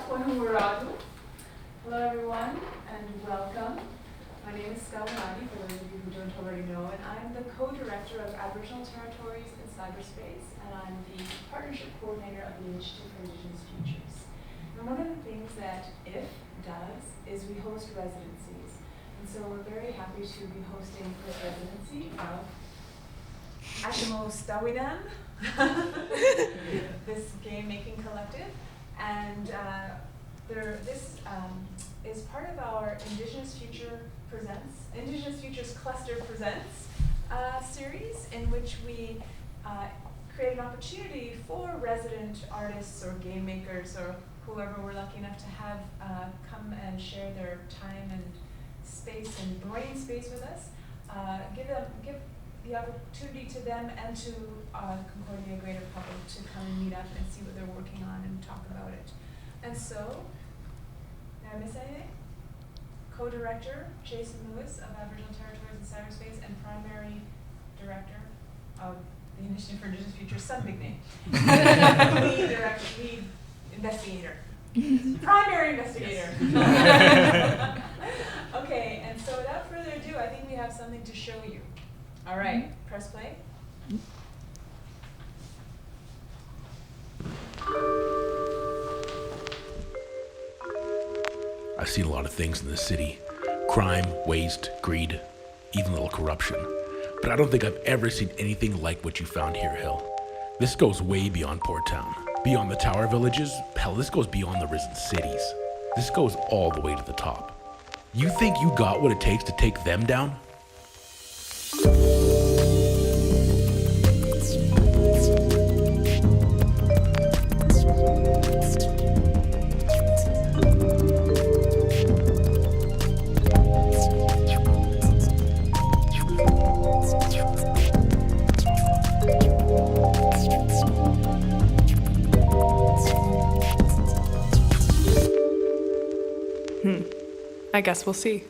Hello everyone and welcome. My name is for those of you who don't already know, and I'm the co-director of Aboriginal Territories in Cyberspace, and I'm the partnership coordinator of the Initiative for Indigenous Futures. And one of the things that IF does is we host residencies. And so we're very happy to be hosting the residency of Achimostawinan, this game-making collective. And this is part of our Indigenous Futures Cluster Presents series, in which we create an opportunity for resident artists or game makers or whoever we're lucky enough to have come and share their time and space and brain space with us. Give the opportunity to them and to Concordia greater public to come and meet up and see what they're working on and talk about it. And so, did I miss anything? Co-director Jason Lewis of Aboriginal Territories in Cyberspace and primary director of the Initiative for Indigenous Futures, some big name. Lead investigator. Primary investigator. Okay, and so without further ado, I think we have something to show you. All right, press play. I've seen a lot of things in this city. Crime, waste, greed, even a little corruption. But I don't think I've ever seen anything like what you found here, Hill. This goes way beyond Port Town. Beyond the tower villages, hell, this goes beyond the risen cities. This goes all the way to the top. You think you got what it takes to take them down? I guess we'll see.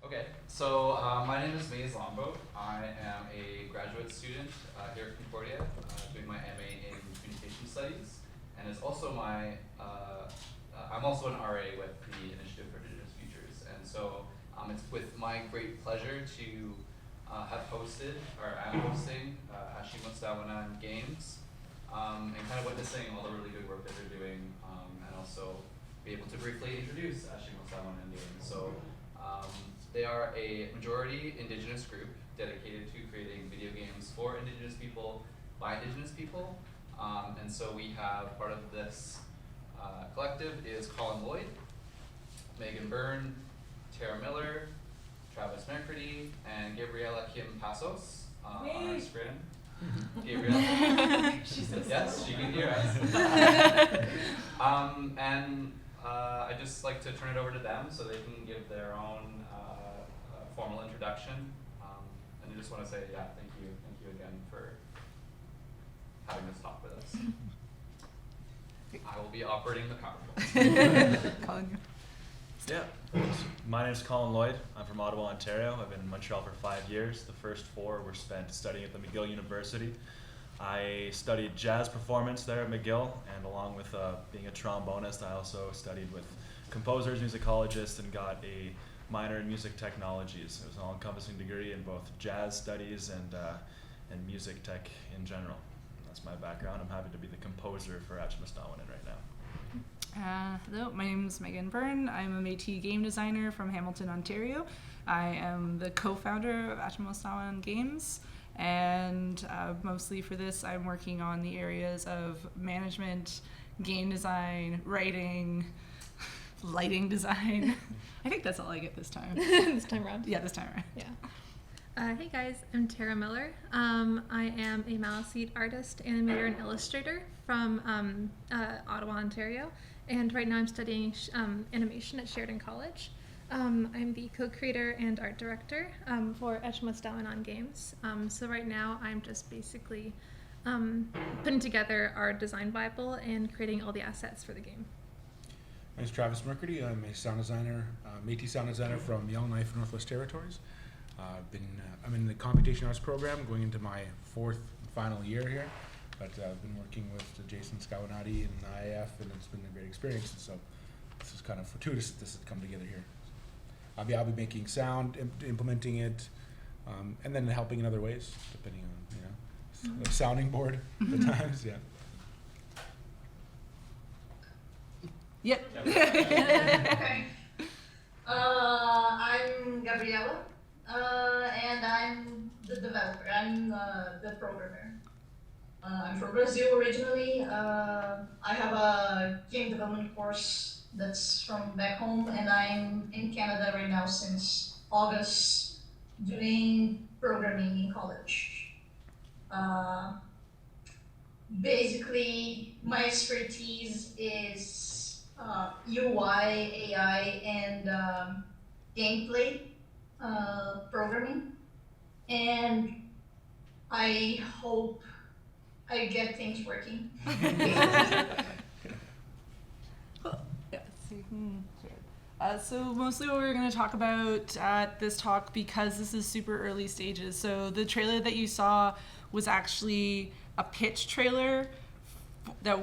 Okay, so my name is Maze Lombo. I am a graduate student here at Concordia, doing my MA in Communication Studies, and it's also my, I'm also an RA with the Initiative for Indigenous Futures, and so it's with my great pleasure to have hosted, or am hosting, Achimostawinan Games, and kind of witnessing all the really good work that they're doing, and also be able to briefly introduce Achimostawinan Games. So they are a majority Indigenous group dedicated to creating video games for Indigenous people by Indigenous people. And so we have part of this collective is Colin Lloyd, Byrne, Tara Miller, Travis Mercredi, and Gabriela Kim Passos on our screen. Gabriela? Yes, she can hear us. I'd just like to turn it over to them so they can give their own formal introduction. And I just want to say, thank you again for having this talk with us. I will be operating the PowerPoint. Colin. Yeah, my name is Colin Lloyd. I'm from Ottawa, Ontario. I've been in Montreal for 5 years. The first 4 were spent studying at the McGill University. I studied jazz performance there at McGill, and along with being a trombonist, I also studied with composers, musicologists, and got a minor in music technologies. It was an all-encompassing degree in both jazz studies and music tech in general. That's my background. I'm happy to be the composer for Achimostawinan right now. Hello, my name is Byrne. I'm a Métis game designer from Hamilton, Ontario. I am the co-founder of Achimostawinan Games, and mostly for this I'm working on the areas of management, game design, writing, lighting design. I think that's all I get this time. This time around? Yeah, this time around. Yeah. Hey guys, I'm Tara Miller. I am a Maliseed artist, animator, and illustrator from Ottawa, Ontario. And right now I'm studying animation at Sheridan College. I'm the co-creator and art director for Achimostawinan Games. So right now I'm just basically putting together our design bible and creating all the assets for the game. My name is Travis Mercredi. I'm a sound designer, Métis sound designer from Yellowknife, Northwest Territories. I'm in the computation arts program, going into my 4th final year here. But I've been working with Jason Scawanati and IAF, and it's been a great experience. And so this is kind of fortuitous that this has come together here. I'll be making sound, implementing it, and then helping in other ways, depending on, like sounding board at times, yeah. Yep. Okay. I'm Gabriela, and I'm the developer. I'm the programmer. I'm from Brazil originally. I have a game development course that's from back home, and I'm in Canada right now since August doing programming in college. Basically, my expertise is UI, AI, and gameplay programming, and I hope I get things working. So mostly what we're going to talk about at this talk, because this is super early stages. So the trailer that you saw was actually a pitch trailer that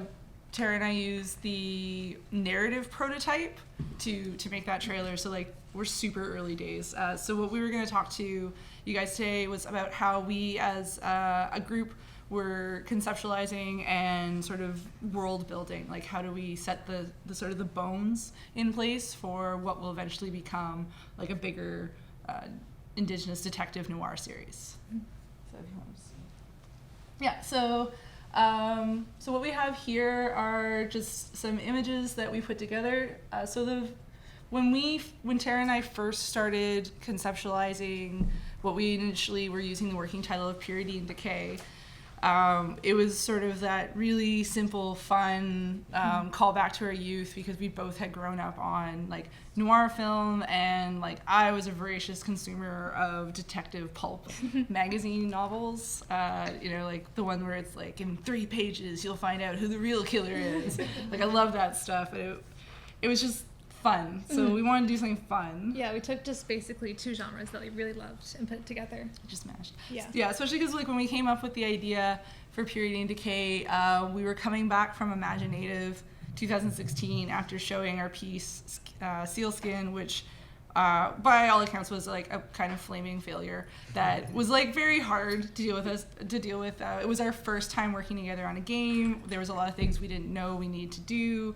Tara and I used the narrative prototype to make that trailer. So like we're super early days. So what we were going to talk to you guys today was about how we as a group were conceptualizing and sort of world building. Like how do we set the sort of the bones in place for what will eventually become like a bigger Indigenous detective noir series. So if you want to see. Yeah, so what we have here are just some images that we put together. When Tara and I first started conceptualizing what we initially were using the working title of Purity and Decay, it was sort of that really simple, fun callback to our youth, because we both had grown up on like noir film, and like I was a voracious consumer of detective pulp magazine novels. Like the one where it's like in 3 pages you'll find out who the real killer is. Like I love that stuff. It was just fun. So we wanted to do something fun. Yeah, we took just basically 2 genres that we really loved and put it together. Just mashed. Yeah, especially because like when we came up with the idea for Purity and Decay, we were coming back from Imaginative 2016 after showing our piece Sealskin, which by all accounts was like a kind of flaming failure that was like very hard to deal with. It was our first time working together on a game. There was a lot of things we didn't know we needed to do.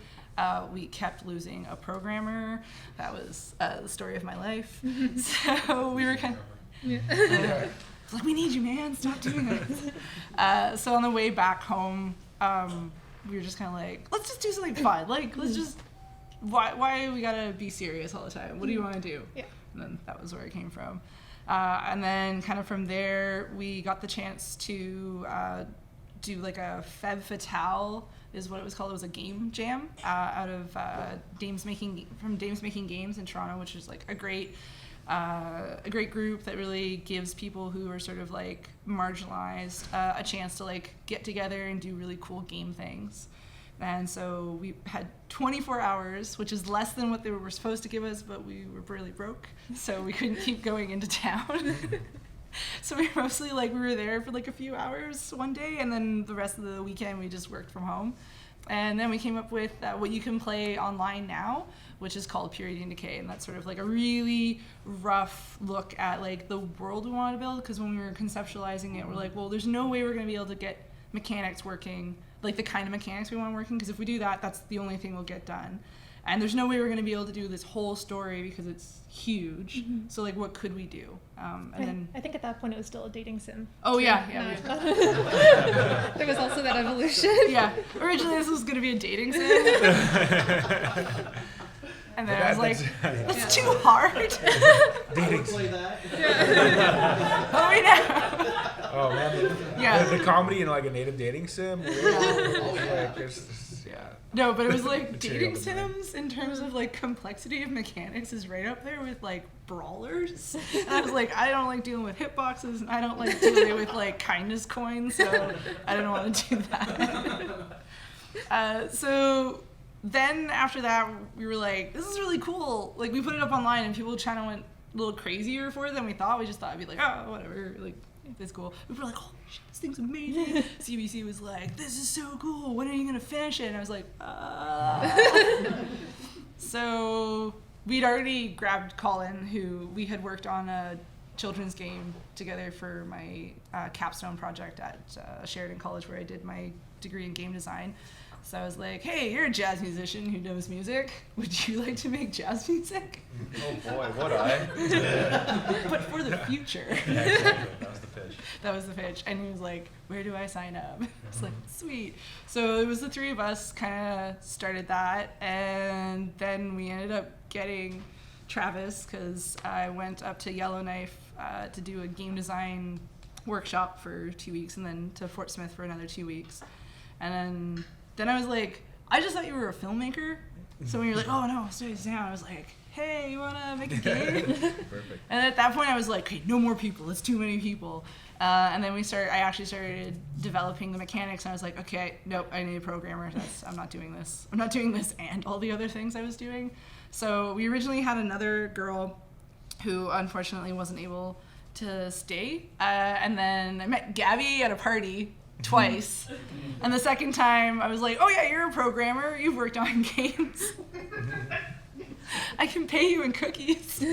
We kept losing a programmer. That was the story of my life. So we were kind of like, we need you, man. Stop doing that. So on the way back home, we were just kind of like, let's just do something fun. Like, let's just, why we gotta be serious all the time? What do you want to do? Yeah. And then that was where it came from. And then kind of from there, we got the chance to do like a Feb Fatale is what it was called. It was a game jam out of Dames Making Games in Toronto, which is like a great group that really gives people who are sort of like marginalized a chance to like get together and do really cool game things. And so we had 24 hours, which is less than what they were supposed to give us, but we were really broke, so we couldn't keep going into town. So we mostly we were there for like a few hours one day, and then the rest of the weekend we just worked from home. And then we came up with what you can play online now, which is called Purity and Decay, and that's sort of like a really rough look at like the world we wanted to build, because when we were conceptualizing it, we're like, well, there's no way we're going to be able to get mechanics working, like the kind of mechanics we want working, because if we do that, that's the only thing we'll get done. And there's no way we're going to be able to do this whole story because it's huge. Mm-hmm. So like, what could we do? I think at that point it was still a dating sim. Oh yeah. There was also that evolution. Yeah. Originally this was going to be a dating sim. And then I was like, that's too hard. Dating play that. Oh, we know. Oh man. Yeah. The comedy in like a native dating sim. No, but it was like dating sims in terms of like complexity of mechanics is right up there with like brawlers. And I was like, I don't like dealing with hitboxes, and I don't like dealing with like kindness coins, so I didn't want to do that. So then after that, we were like, this is really cool. Like we put it up online, and people kind of went a little crazier for it than we thought. We just thought it'd be like, oh, whatever. Like this cool. We were like, oh shit, this thing's amazing. CBC was like, this is so cool. When are you gonna finish it? And I was like, So we'd already grabbed Colin, who we had worked on a children's game together for my capstone project at Sheridan College, where I did my degree in game design. So I was like, hey, you're a jazz musician who knows music. Would you like to make jazz music? Oh boy, would I? But for the future. Yeah, exactly. That was the pitch. That was the pitch. And he was like, where do I sign up? I was like, sweet. So it was the three of us kind of started that. And then we ended up getting Travis, because I went up to Yellowknife to do a game design workshop for 2 weeks, and then to Fort Smith for another 2 weeks. And then I was like, I just thought you were a filmmaker. So when you're like, oh no, study sound, I was like, hey, you wanna make a game? Perfect. And at that point I was like, okay, no more people, it's too many people. And then I actually started developing the mechanics, and I was like, okay, nope, I need a programmer. I'm not doing this. I'm not doing this and all the other things I was doing. So we originally had another girl who unfortunately wasn't able to stay. And then I met Gabby at a party twice. And the second time I was like, oh yeah, you're a programmer. You've worked on games. I can pay you in cookies.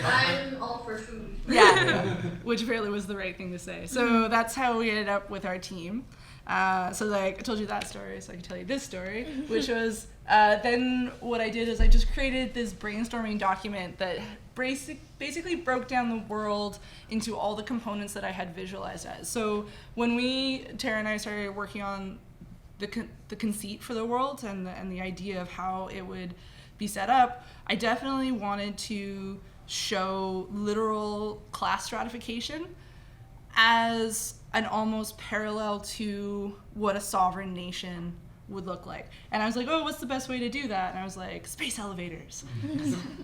I'm all for food. Yeah, which apparently was the right thing to say. So that's how we ended up with our team. So like I told you that story, so I can tell you this story, which was then what I did is I just created this brainstorming document that basically broke down the world into all the components that I had visualized as. So when Tara and I started working on the conceit for the world and the idea of how it would be set up, I definitely wanted to show literal class stratification as an almost parallel to what a sovereign nation would look like. And I was like, oh, what's the best way to do that? And I was like, space elevators.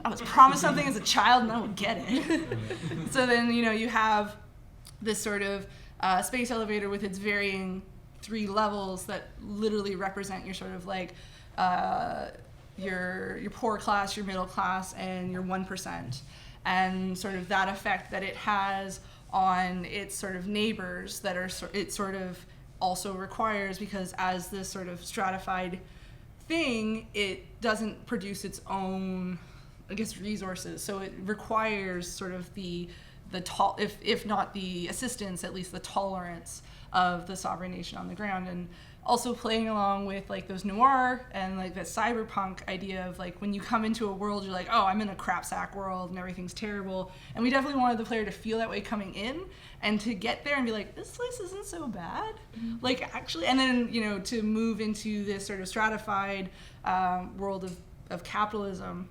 I was promised something as a child and I would get it. So then, you have this sort of space elevator with its varying 3 levels that literally represent your sort of like your poor class, your middle class, and your 1%. And sort of that effect that it has on its sort of neighbors that are it sort of also requires, because as this sort of stratified thing, it doesn't produce its own, I guess, resources. So it requires sort of the if not the assistance, at least the tolerance of the sovereign nation on the ground. And also playing along with like those noir and like that cyberpunk idea of like when you come into a world, you're like, oh, I'm in a crap sack world and everything's terrible. And we definitely wanted the player to feel that way coming in and to get there and be like, this place isn't so bad. Mm-hmm. Like actually, and then, to move into this sort of stratified world of capitalism,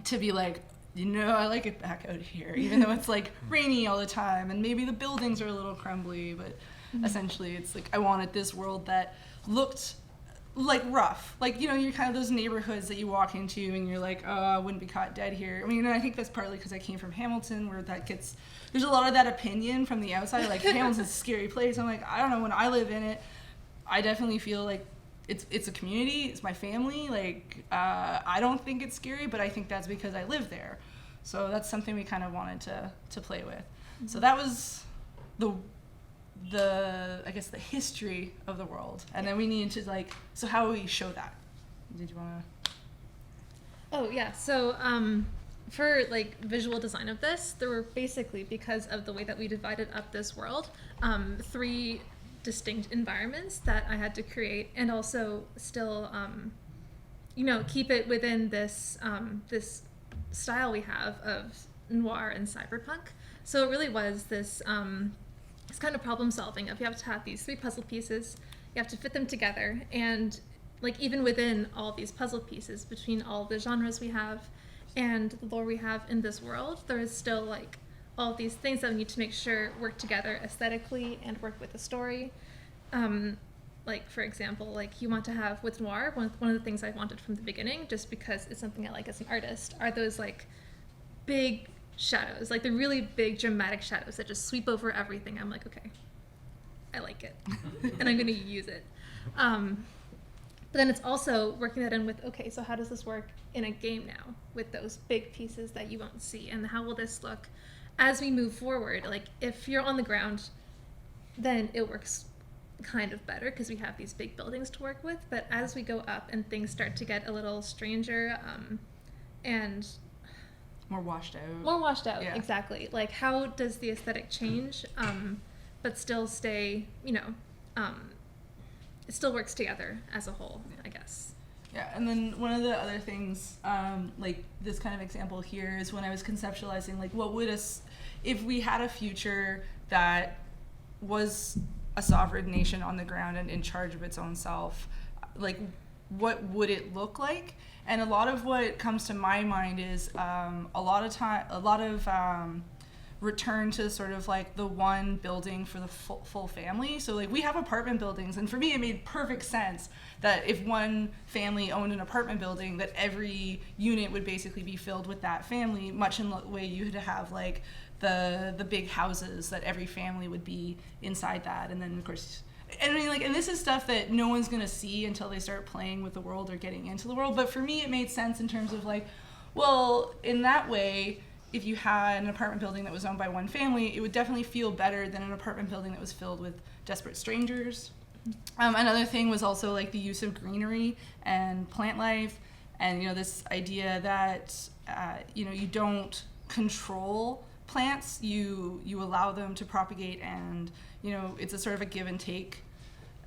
to be like, I like it back out here, even though it's like rainy all the time and maybe the buildings are a little crumbly, but essentially it's like I wanted this world that looked like rough, like you're kind of those neighborhoods that you walk into and you're like, oh, I wouldn't be caught dead here. I mean, I think that's partly because I came from Hamilton, where there's a lot of that opinion from the outside, like Hamilton's a scary place. I'm like, I don't know, when I live in it, I definitely feel like it's a community, it's my family. Like I don't think it's scary, but I think that's because I live there. So that's something we kind of wanted to play with. Mm-hmm. So that was the I guess the history of the world, and then we needed to so how do we show that? Did you want to? Oh yeah, so for visual design of this, there were basically, because of the way that we divided up this world, 3 distinct environments that I had to create, and also still keep it within this this style we have of noir and cyberpunk. So it really was this it's kind of problem solving of you have to have these 3 puzzle pieces, you have to fit them together, and even within all these puzzle pieces, between all the genres we have and the lore we have in this world, there is still all these things that we need to make sure work together aesthetically and work with the story. For example, you want to have with noir, one of the things I wanted from the beginning, just because it's something I like as an artist, are those big shadows, the really big dramatic shadows that just sweep over everything. I'm like, okay, I like it and I'm going to use it. But then it's also working that in with, okay, so how does this work in a game now with those big pieces that you won't see, and how will this look as we move forward, like if you're on the ground, then it works kind of better because we have these big buildings to work with. But as we go up and things start to get a little stranger, and More washed out. yeah. Exactly. Like, how does the aesthetic change, but still stay, it still works together as a whole, I guess. Yeah, and then one of the other things, like this kind of example here, is when I was conceptualizing, like, what would if we had a future that was a sovereign nation on the ground and in charge of its own self, like, what would it look like? And a lot of what comes to my mind is a lot of return to sort of like the one building for the full family. So like we have apartment buildings, and for me it made perfect sense that if one family owned an apartment building, that every unit would basically be filled with that family, much in the way you would have like the big houses that every family would be inside that. And then of course, and I mean, like, and this is stuff that no one's gonna see until they start playing with the world or getting into the world. But for me, it made sense in terms of like, well, in that way, if you had an apartment building that was owned by one family, it would definitely feel better than an apartment building that was filled with desperate strangers. Another thing was also like the use of greenery and plant life, and this idea that you don't control plants, you allow them to propagate, and it's a sort of a give and take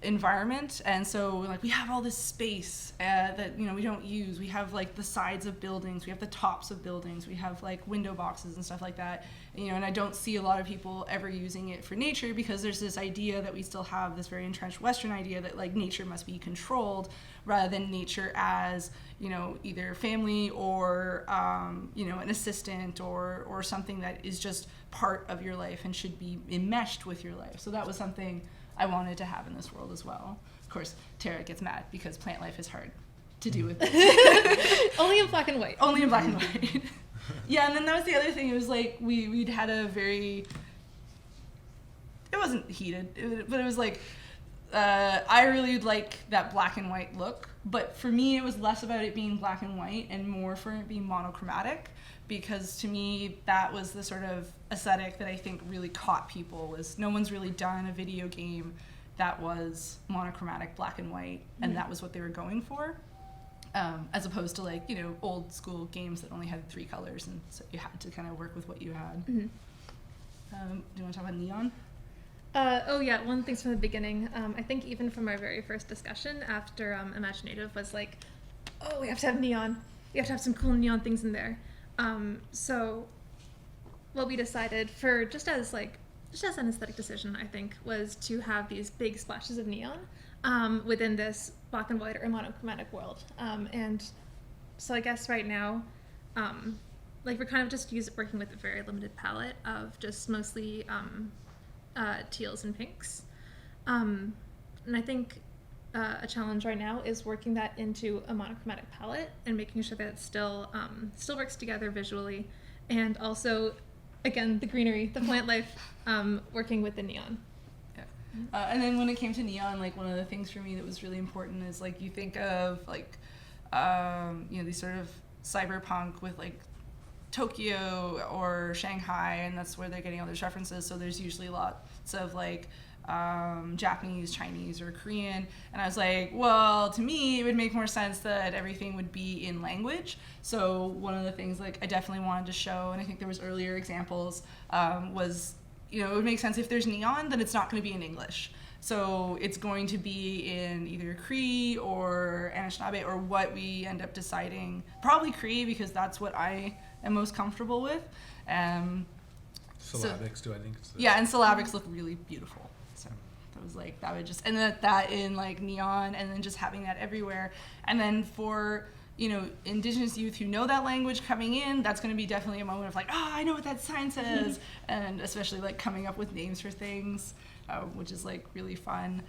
environment. And so like we have all this space that we don't use. We have like the sides of buildings, we have the tops of buildings, we have like window boxes and stuff like that, and I don't see a lot of people ever using it for nature, because there's this idea that we still have this very entrenched Western idea that like nature must be controlled, rather than nature as either family or an assistant or something that is just part of your life and should be enmeshed with your life. So that was something I wanted to have in this world as well. Of course, Tara gets mad because plant life is hard to do with this. Only in black and white. Only in black and white. Yeah, and then that was the other thing. It was like we'd had a very, it wasn't heated, but it was like, I really like that black and white look. But for me, it was less about it being black and white and more for it being monochromatic, because to me, that was the sort of aesthetic that I think really caught people. Was no one's really done a video game that was monochromatic black and white, and that was what they were going for, as opposed to like old school games that only had 3 colors, and so you had to kind of work with what you had. Mm-hmm. Do you want to talk about neon? Oh yeah, one of the things from the beginning, I think even from our very first discussion after Imaginative was like, oh, we have to have neon. We have to have some cool neon things in there. So what we decided for just as an aesthetic decision, I think, was to have these big splashes of neon within this black and white or monochromatic world. And so I guess right now, like we're kind of just working with a very limited palette of just mostly teals and pinks. And I think a challenge right now is working that into a monochromatic palette and making sure that it still works together visually, and also, again, the greenery, the plant life, working with the neon. Yeah. And then when it came to neon, like one of the things for me that was really important is like you think of like these sort of cyberpunk with like Tokyo or Shanghai, and that's where they're getting all those references. So there's usually lots of like Japanese, Chinese, or Korean. And I was like, well, to me, it would make more sense that everything would be in language. So one of the things like I definitely wanted to show, and I think there was earlier examples, was, it would make sense if there's neon, then it's not going to be in English. So it's going to be in either Cree or Anishinaabe, or what we end up deciding. Probably Cree, because that's what I am most comfortable with. Syllabics too, I think. Yeah, and syllabics look really beautiful. So that was like, that would just, and that in like neon, and then just having that everywhere. And then for, Indigenous youth who know that language coming in, that's going to be definitely a moment of like, I know what that sign says. And especially like coming up with names for things, which is like really fun.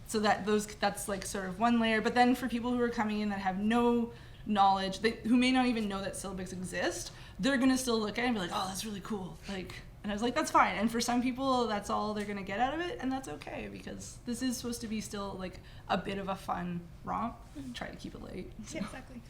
So that's like sort of one layer. But then for people who are coming in that have no knowledge, who may not even know that syllabics exist, they're going to still look at it and be like, oh, that's really cool. And I was like, that's fine. And for some people, that's all they're going to get out of it, and that's okay, because this is supposed to be still like a bit of a fun romp. Try to keep it light. So. Yeah, exactly.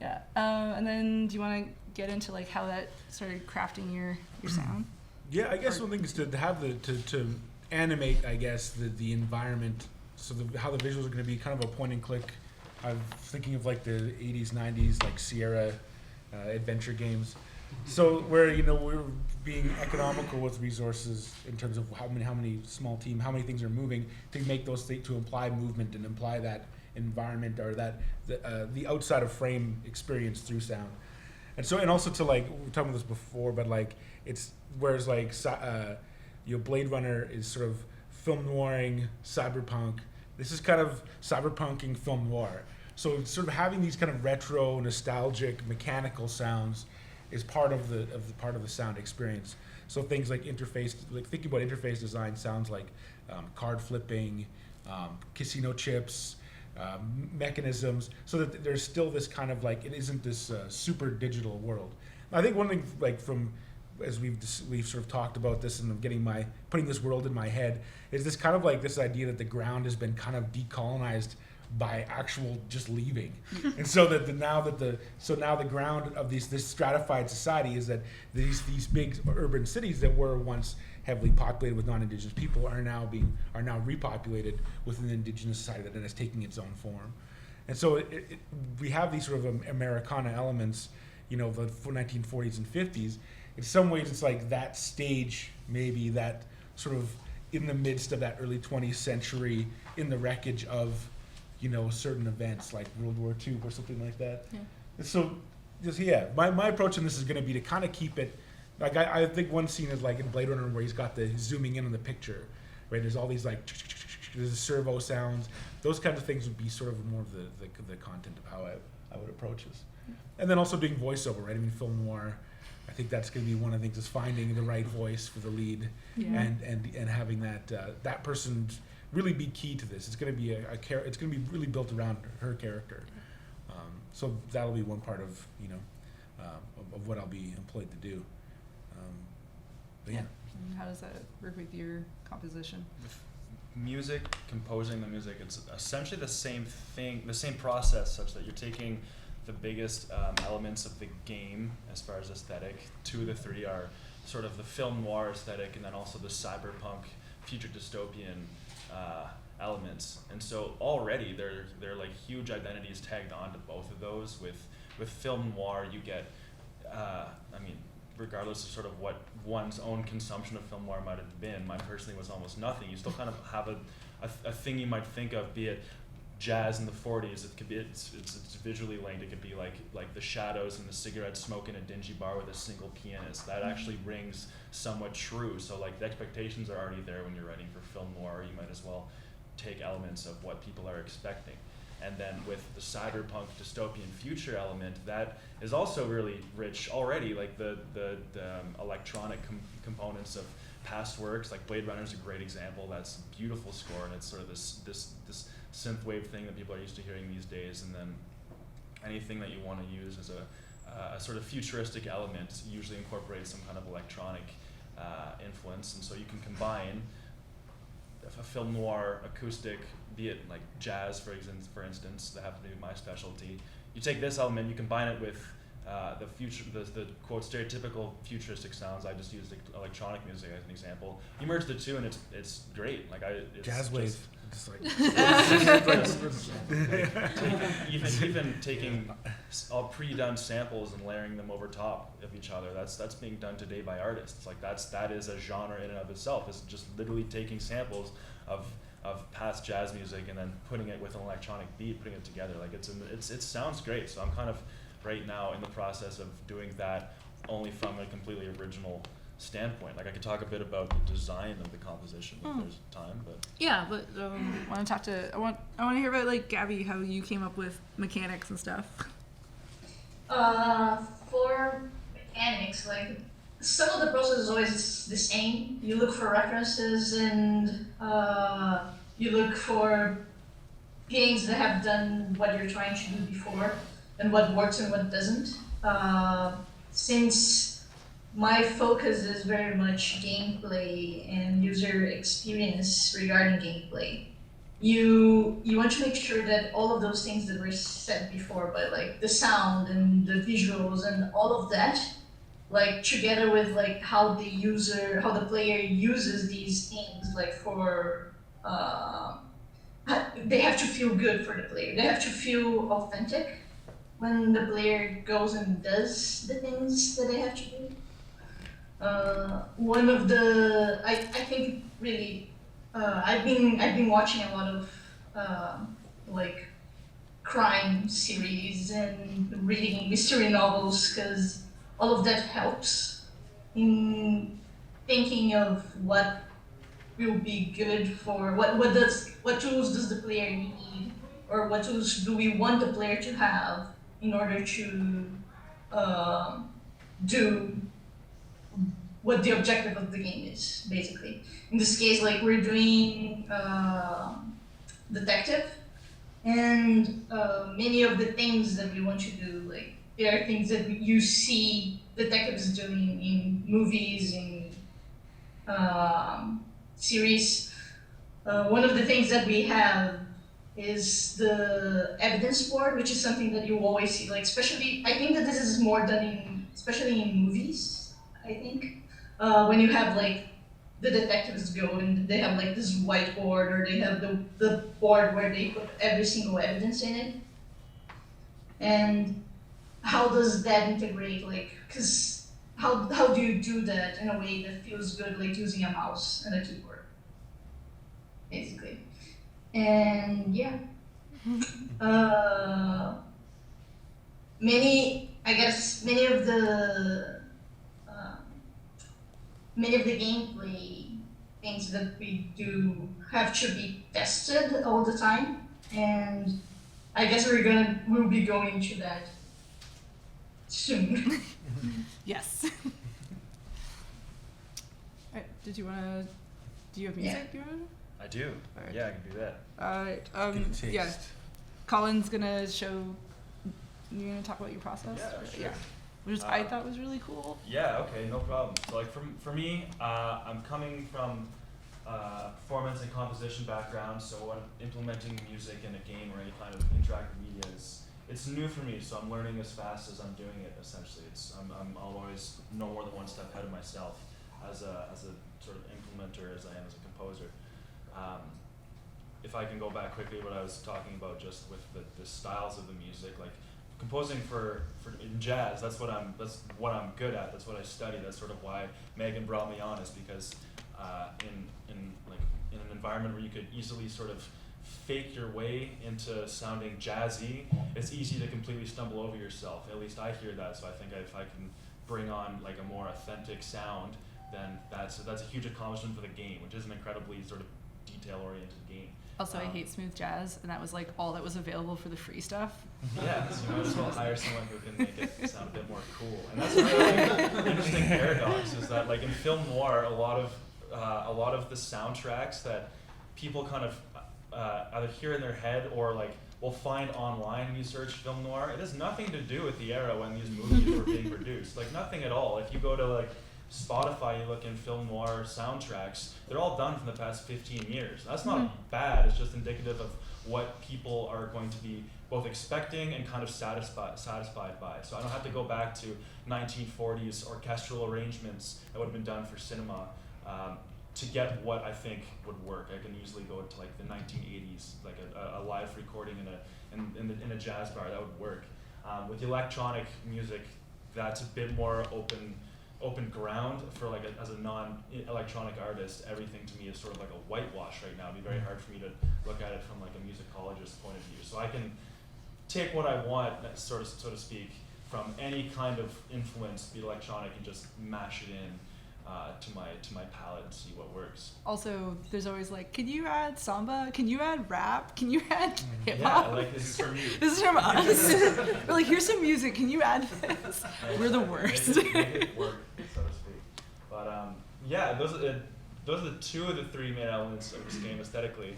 Yeah. And then do you want to get into like how that started crafting your sound? Yeah, I guess one thing is to have to animate, I guess, the environment, so how the visuals are going to be kind of a point and click. I'm thinking of like the 80s, 90s, like Sierra adventure games. So where we're being economical with resources in terms of how many small team, how many things are moving to make those things, to imply movement and imply that environment or that the outside of frame experience through sound. And also to like, we were talking about this before, but like it's whereas like Blade Runner is sort of film noiring cyberpunk. This is kind of cyberpunking film noir. So sort of having these kind of retro, nostalgic, mechanical sounds is part of the sound experience. So things like interface, like thinking about interface design sounds like card flipping, casino chips, mechanisms, so that there's still this kind of like, it isn't this super digital world. I think one thing, like from as we've sort of talked about this and putting this world in my head, is this kind of like this idea that the ground has been kind of decolonized by actual just leaving. And so that now the ground of this stratified society is that these big urban cities that were once heavily populated with non-Indigenous people are now repopulated with an Indigenous society that is taking its own form. And so we have these sort of Americana elements, the 1940s and 50s. In some ways, it's like that stage, maybe that sort of in the midst of that early 20th century, in the wreckage of certain events like World War II or something like that. Yeah. And so, my approach in this is going to be to kind of keep it, like I think one scene is like in Blade Runner where he's zooming in on the picture, right? There's all these like, there's servo sounds. Those kinds of things would be sort of more of the content of how I would approach this. And then also doing voiceover, right? I mean, film noir, I think that's going to be one of the things, is finding the right voice for the lead, and having that person really be key to this. It's going to be it's going to be really built around her character. So that'll be one part of of what I'll be employed to do. But yeah. And how does that work with your composition? With music, composing the music, it's essentially the same thing, the same process, such that you're taking the biggest elements of the game as far as aesthetic. 2 of the 3 are sort of the film noir aesthetic, and then also the cyberpunk, future dystopian elements. And so already they're like huge identities tagged on to both of those. With film noir, you get, regardless of sort of what one's own consumption of film noir might have been, mine personally was almost nothing. You still kind of have a thing you might think of, be it jazz in the 40s. It could be it's visually linked. It could be like the shadows and the cigarette smoke in a dingy bar with a single pianist. That actually rings somewhat true. So like the expectations are already there when you're writing for film noir. You might as well take elements of what people are expecting. And then with the cyberpunk dystopian future element, that is also really rich already. Like the electronic components of past works, like Blade Runner is a great example. That's a beautiful score, and it's sort of this synthwave thing that people are used to hearing these days. And then anything that you want to use as a sort of futuristic element usually incorporates some kind of electronic influence. And so you can combine a film noir acoustic, be it like jazz, for instance, that happens to be my specialty. You take this element, you combine it with the quote stereotypical futuristic sounds. I just used electronic music as an example. You merge the two, and it's great. Like it's jazz wave. Even taking all pre-done samples and layering them over top of each other. That's being done today by artists. Like that is a genre in and of itself. It's just literally taking samples of past jazz music and then putting it with an electronic beat, putting it together. Like it sounds great. So I'm kind of right now in the process of doing that, only from a completely original standpoint. Like I could talk a bit about the design of the composition if there's time, but yeah, but I want to hear about like Gabby, how you came up with mechanics and stuff. For mechanics, like some of the process is always the same. You look for references and you look for games that have done what you're trying to do before and what works and what doesn't. Since my focus is very much gameplay and user experience regarding gameplay, you want to make sure that all of those things that were said before, but like the sound and the visuals and all of that, like together with like how the player uses these things, like for they have to feel good for the player. They have to feel authentic when the player goes and does the things that they have to do. One of the I think really I've been watching a lot of like crime series and reading mystery novels because all of that helps in thinking of what will be good for what tools does the player need, or what tools do we want the player to have in order to do what the objective of the game is, basically. In this case, like we're doing detective, and many of the things that we want to do, like there are things that you see detectives doing in movies, in series. One of the things that we have is the evidence board, which is something that you always see, like especially, I think that this is more done especially in movies, I think. When you have like the detectives go and they have like this whiteboard, or they have the board where they put every single evidence in it. And how does that integrate, like, because how do you do that in a way that feels good, like using a mouse and a keyboard, basically. And yeah. Many of the gameplay things that we do have to be tested all the time, and I guess we'll be going to that soon. Yes. Alright, do you have music? Yeah. Do you want I do. Alright. Yeah, I can do that. to? Yeah. Colin's gonna show. You're gonna talk about your process. Yeah, sure. Yeah. Which I thought was really cool. Yeah, okay, no problem. So like for me, I'm coming from performance and composition background, so when implementing music in a game or any kind of interactive media it's new for me, so I'm learning as fast as I'm doing it. Essentially, I'm always no more than one step ahead of myself as a sort of implementer as I am as a composer. If I can go back quickly, what I was talking about just with the styles of the music, like composing for in jazz, that's what I'm good at. That's what I study. That's sort of why Megan brought me on, is because in an environment where you could easily sort of fake your way into sounding jazzy, it's easy to completely stumble over yourself. At least I hear that. So I think if I can bring on like a more authentic sound, then that's a huge accomplishment for the game, which is an incredibly sort of detail-oriented game. Also, I hate smooth jazz, and that was like all that was available for the free stuff. Yeah, so you might as well hire someone who can make it sound a bit more cool. And that's a really interesting paradox, is that like in film noir, a lot of the soundtracks that people kind of either hear in their head or like will find online when you search film noir, it has nothing to do with the era when these movies were being produced. Like nothing at all. If you go to like Spotify, you look in film noir soundtracks, they're all done from the past 15 years. That's not bad, it's just indicative of what people are going to be both expecting and kind of satisfied by. So I don't have to go back to 1940s orchestral arrangements that would have been done for cinema to get what I think would work. I can easily go to like the 1980s, like a live recording in a jazz bar, that would work. With electronic music, that's a bit more open ground for like as a non-electronic artist. Everything to me is sort of like a whitewash right now. It'd be very hard for me to look at it from like a musicologist's point of view. So I can take what I want, so to speak, from any kind of influence, be electronic, and just mash it in to my palette and see what works. Also, there's always like, can you add samba? Can you add rap? Can you add hip Yeah, hop? like this is from you. This is from us. We're like, here's some music. Can you add this? We're the worst. Make it work, so to speak. But yeah, those are the two of the three main elements of this game aesthetically.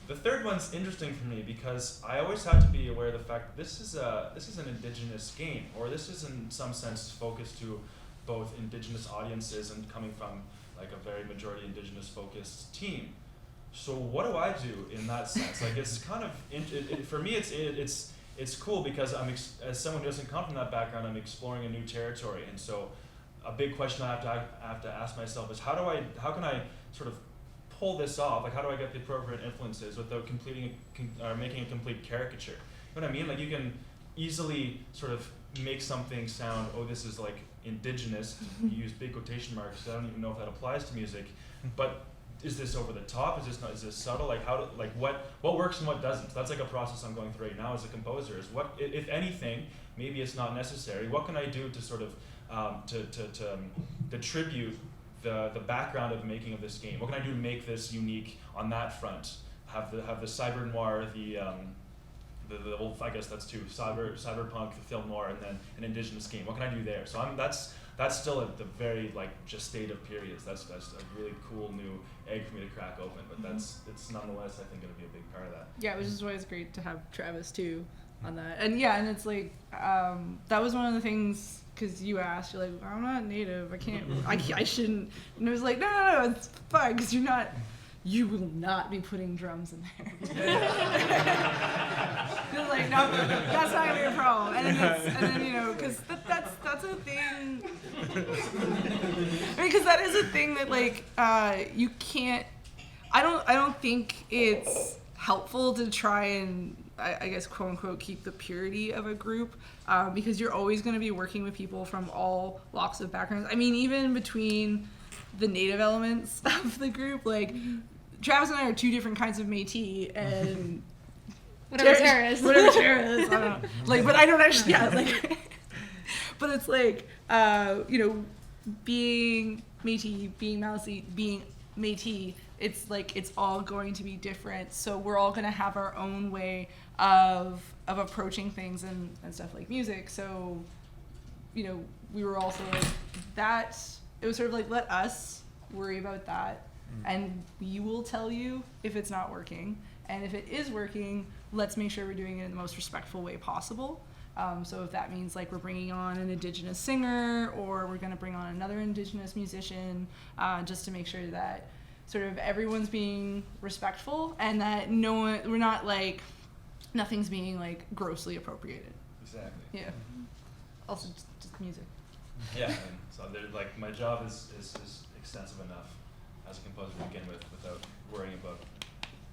The third one's interesting for me because I always have to be aware of the fact that this is an Indigenous game, or this is in some sense focused to both Indigenous audiences and coming from like a very majority Indigenous focused team. so what do I do in that sense? Like, it's kind of for me, it's cool because as someone who doesn't come from that background, I'm exploring a new territory, and so a big question I have to ask myself is how can I sort of pull this off? Like, how do I get the appropriate influences without making a complete caricature? You know what I mean? Like, you can easily sort of make something sound, oh, this is like Indigenous. You use big quotation marks. So I don't even know if that applies to music, but is this over the top? Is this not? Is this subtle? Like, what works and what doesn't? That's like a process I'm going through right now as a composer. Is what, if anything, maybe it's not necessary. What can I do to sort of to tribute the background of the making of this game? What can I do to make this unique on that front? Have the cyber noir, the I guess that's two, cyberpunk, the film noir, and then an Indigenous game. What can I do there? So that's still at the very like gestative periods. That's a really cool new egg for me to crack open. But it's nonetheless, I think, going to be a big part of that. Yeah, which is why it's great to have Travis too on that. And yeah, and it's like that was one of the things, because you asked, you're like, I'm not Native, I can't, I shouldn't. And it was like, no, it's fine, because you will not be putting drums in there. It's like, no, that's not gonna be a problem. And then you know, because that's a thing. I mean, because that is a thing that like you can't. I don't think it's helpful to try and I guess quote unquote keep the purity of a group because you're always going to be working with people from all walks of backgrounds. I mean, even between the Native elements of the group, like. Travis and I are two different kinds of Métis, and whatever Tara is, I don't know. Like, but I don't actually. Yeah, like, but it's like, you know, being Métis, being Maliseet, being Métis. It's like it's all going to be different. So we're all going to have our own way of approaching things and stuff like music. So, you know, we were also like that. It was sort of like, let us worry about that. And we will tell you if it's not working. And if it is working, let's make sure we're doing it in the most respectful way possible. So if that means like we're bringing on an Indigenous singer or we're going to bring on another Indigenous musician, just to make sure that sort of everyone's being respectful and that we're not like, nothing's being like grossly appropriated. Exactly. Yeah. Also just music. Yeah, and so like my job is extensive enough as a composer to begin with without worrying about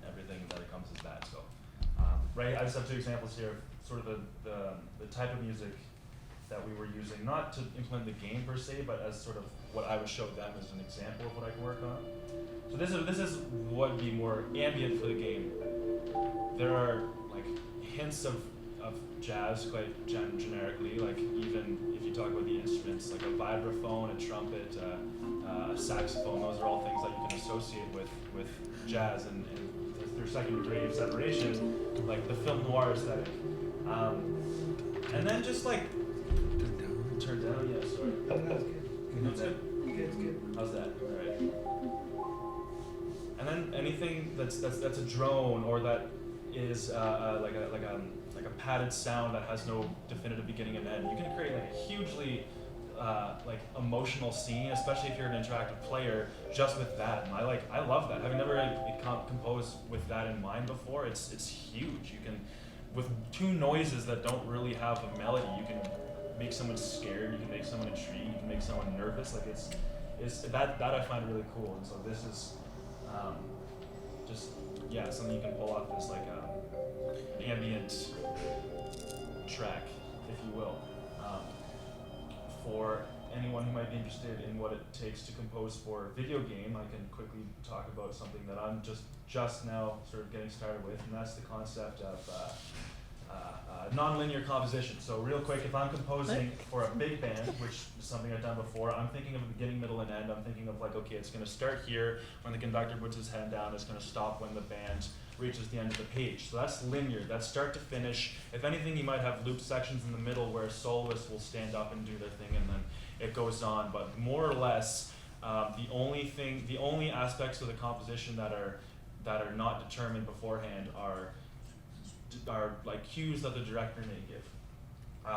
everything that encompasses that. So, right, I just have two examples here, sort of the type of music that we were using, not to implement the game per se, but as sort of what I would show them as an example of what I can work on. So this is what would be more ambient for the game. There are like hints of jazz quite generically, like even if you talk about the instruments, like a vibraphone, a trumpet, a saxophone, those are all things that you can associate with jazz and their second degree of separation, like the film noir aesthetic. And then just like turn down, yeah, sorry. That's good. How's that? All right. And then anything that's a drone or that is like a padded sound that has no definitive beginning and end. You can create like a hugely like emotional scene, especially if you're an interactive player, just with that. And I love that. Having never composed with that in mind before, it's huge. You can, with two noises that don't really have a melody, you can make someone scared, you can make someone intrigued, you can make someone nervous. Like it's that I find really cool. And so this is just something you can pull off this like ambient track, if you will. For anyone who might be interested in what it takes to compose for a video game, I can quickly talk about something that I'm just now sort of getting started with, and that's the concept of nonlinear composition. So real quick, if I'm composing for a big band, which is something I've done before, I'm thinking of a beginning, middle, and end. I'm thinking of like, okay, it's going to start here when the conductor puts his hand down. It's going to stop when the band reaches the end of the page. So that's linear. That's start to finish. If anything, you might have loop sections in the middle where soloists will stand up and do their thing, and then it goes on. But more or less, the only aspects of the composition that are not determined beforehand are like cues that the director may give.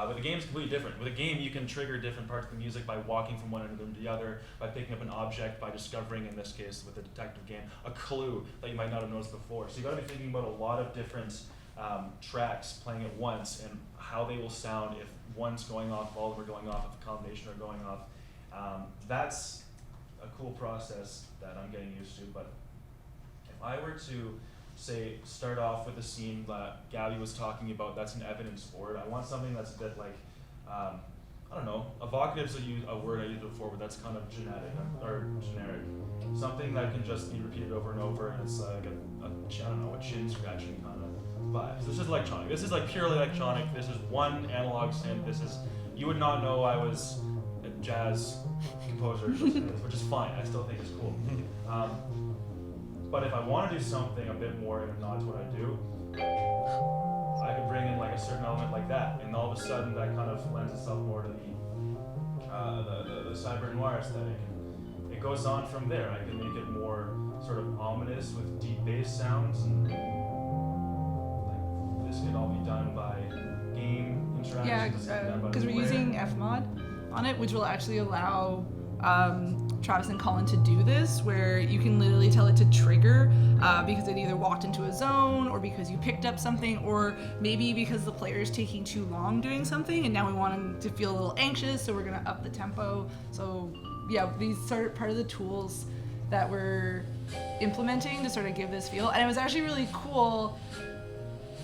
With a game, it's completely different. With a game, you can trigger different parts of the music by walking from one end of the room to the other, by picking up an object, by discovering, in this case, with a detective game, a clue that you might not have noticed before. So you got to be thinking about a lot of different tracks playing at once and how they will sound if one's going off, all of them are going off, if a combination are going off. That's a cool process that I'm getting used to. But if I were to say start off with a scene that Gabby was talking about, that's an evidence board. I want something that's a bit like, I don't know, evocative's a word I used before, but that's kind of generic. Something that can just be repeated over and over, and it's like a chin scratching kind of vibe. So this is electronic. This is like purely electronic. This is one analog synth. You would not know I was a jazz composer, which is fine. I still think it's cool. But if I want to do something a bit more in a nod to what I do, I could bring in like a certain element like that, and all of a sudden that kind of lends itself more to the cyber noir aesthetic. And it goes on from there. I can make it more sort of ominous with deep bass sounds, and like this could all be done by game interactions. Yeah, because we're using Fmod on it, which will actually allow Travis and Colin to do this, where you can literally tell it to trigger because it either walked into a zone, or because you picked up something, or maybe because the player is taking too long doing something and now we want them to feel a little anxious, so we're going to up the tempo. So yeah, these are part of the tools that we're implementing to sort of give this feel. And it was actually really cool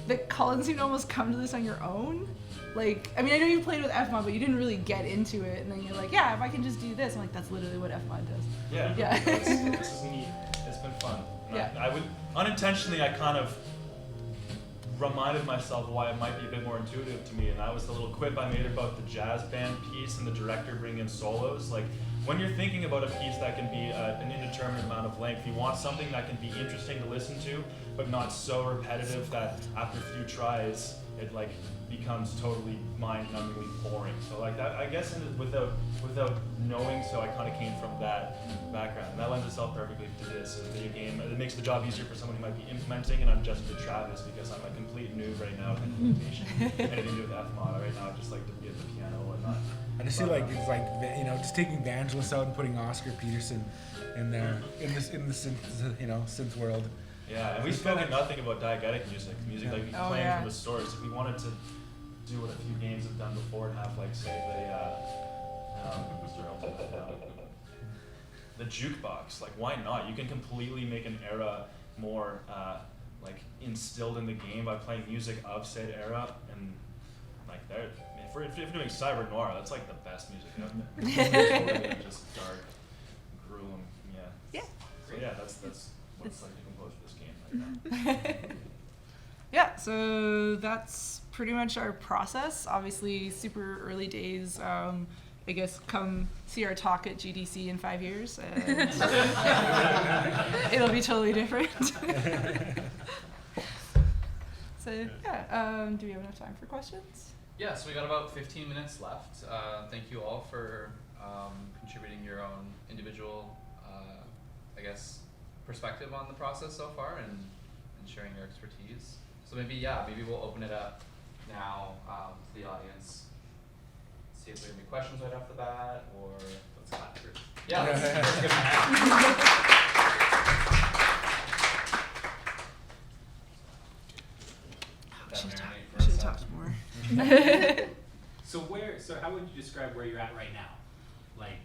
that Colin seemed to almost come to this on your own. Like, I mean, I know you played with Fmod, but you didn't really get into it, and then you're like, yeah, if I can just do this, I'm like, that's literally what Fmod does. Yeah. This is neat. It's been fun. Yeah. I would unintentionally, I kind of reminded myself why it might be a bit more intuitive to me, and that was the little quip I made about the jazz band piece and the director bringing in solos. Like, when you're thinking about a piece that can be an indeterminate amount of length, you want something that can be interesting to listen to, but not so repetitive that after a few tries, it like becomes totally mind-numbingly boring. So like that, I guess, without knowing, so I kind of came from that background, and that lends itself perfectly to this video game. It makes the job easier for someone who might be implementing, and I'm just a Travis because I'm a complete noob right now with implementation. Anything to do with Fmod right now, I just like to be at the piano and whatnot. I just feel like it's like, you know, just taking Vangelis out and putting Oscar Peterson in there in the synth, you know, synth world. Yeah, and we've spoken nothing about diegetic music like we playing from the source. If we wanted to do what a few games have done before and have like, say, the jukebox, like why not? You can completely make an era more like instilled in the game by playing music of said era, and like if you're doing cyber noir, that's like the best music ever. Just dark, grueling, yeah. So yeah, that's what it's like to compose for this game right now. Yeah, so that's pretty much our process. Obviously, super early days. I guess come see our talk at GDC in 5 years, and it'll be totally different. So yeah, do we have enough time for questions? Yeah, so we got about 15 minutes left. Thank you all for contributing your own individual, I guess, perspective on the process so far, and sharing your expertise. So maybe we'll open it up now to the audience. See if there are any questions right off the bat, or let's clap first. Yeah, let's give them a hand. Should have talked more. So how would you describe where you're at right now? Like,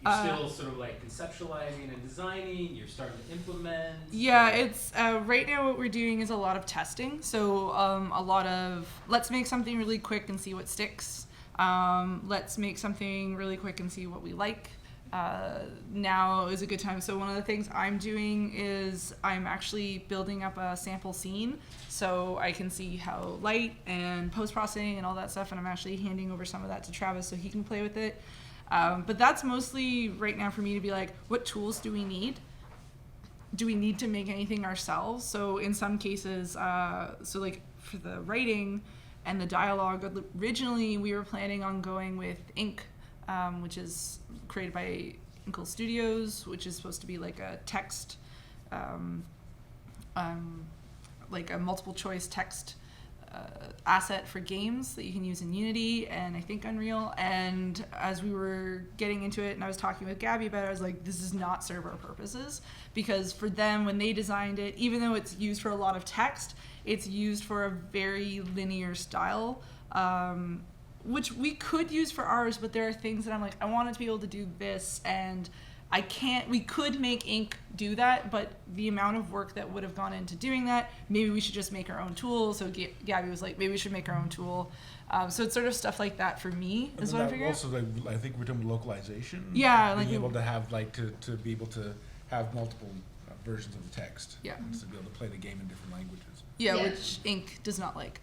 you're still sort of like conceptualizing and designing, you're starting to implement? Yeah, it's right now what we're doing is a lot of testing. So a lot of let's make something really quick and see what sticks. Let's make something really quick and see what we like. Now is a good time. So one of the things I'm doing is I'm actually building up a sample scene so I can see how light and post-processing and all that stuff, and I'm actually handing over some of that to Travis so he can play with it. But that's mostly right now for me to be like, what tools do we need? Do we need to make anything ourselves? So in some cases, so like for the writing and the dialogue, originally we were planning on going with ink, which is created by Inkle Studios, which is supposed to be like a text, like a multiple choice text asset for games that you can use in Unity and I think Unreal. And as we were getting into it and I was talking with Gabby about it, I was like, this does not serve our purposes, because for them, when they designed it, even though it's used for a lot of text, it's used for a very linear style, which we could use for ours, but there are things that I'm like, I want it to be able to do this, and I can't. We could make ink do that, but the amount of work that would have gone into doing that, maybe we should just make our own tool. So Gabby was like, maybe we should make our own tool. So it's sort of stuff like that for me is what I figured. Also, I think we're talking localization. Yeah, being like able to have to be able to have multiple versions of the text. Yeah. And to be able to play the game in different languages. Yeah, Yeah. which ink does not like.